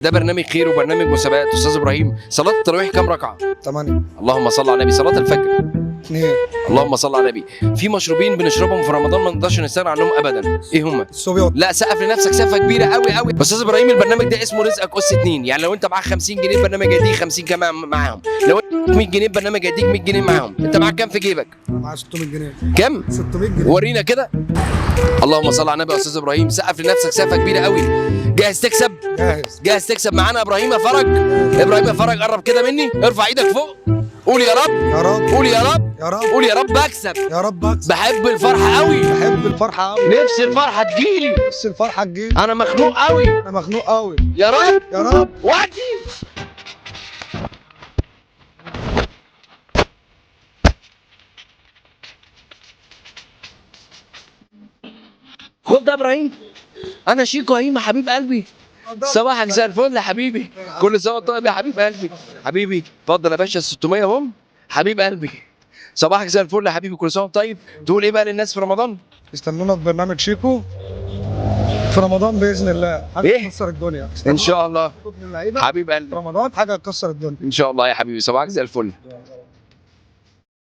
ده برنامج خير وبرنامج مسابقات. استاذ ابراهيم، صلاه التراويح كام ركعه؟ 8. اللهم صل على النبي. صلاه الفجر 2. اللهم صل على النبي. في مشروبين بنشربهم في رمضان ما نقدرش نستغنى عنهم ابدا، ايه هم؟ الصوبيات. لا، سقف لنفسك سقفه كبيره قوي قوي. استاذ ابراهيم، البرنامج ده اسمه رزقك اس 2، يعني لو انت معاك 50 جنيه البرنامج هيديك 50 كمان معاهم، لو انت 100 جنيه البرنامج هيديك 100 جنيه معاهم. انت معاك كام في جيبك؟ معايا 600 جنيه. كام؟ 600 جنيه. ورينا كده. اللهم صل على النبي. يا استاذ ابراهيم، سقف لنفسك سقفه كبيره قوي. جاهز تكسب؟ جاهز. جاهز تكسب معانا يا ابراهيم يا فرج؟ ابراهيم يا فرج، قرب كده مني، ارفع ايدك فوق، قول يا رب. يا رب. قول يا رب. يا رب. قول يا رب اكسب. يا رب اكسب. بحب الفرحه قوي. بحب الفرحه قوي. نفسي الفرحه تجيلي. بس الفرحه تجيلي. انا مخنوق قوي. انا مخنوق قوي. يا رب. يا رب. وقتي. خد ده يا ابراهيم. انا شيكو هيما حبيب قلبي. صباحك زي الفل يا حبيبي. كل سنه وانت طيب يا حبيب قلبي. حبيبي اتفضل يا باشا، 600 اهم. حبيب قلبي. صباحك زي الفل يا حبيبي، كل سنه وانت طيب. تقول ايه بقى للناس في رمضان؟ استنونا في برنامج شيكو في رمضان باذن الله. حاجه إيه؟ تكسر الدنيا. ان شاء الله. من اللعيبه حبيب في قلبي. رمضان حاجه تكسر الدنيا. ان شاء الله يا حبيبي، صباحك زي الفل.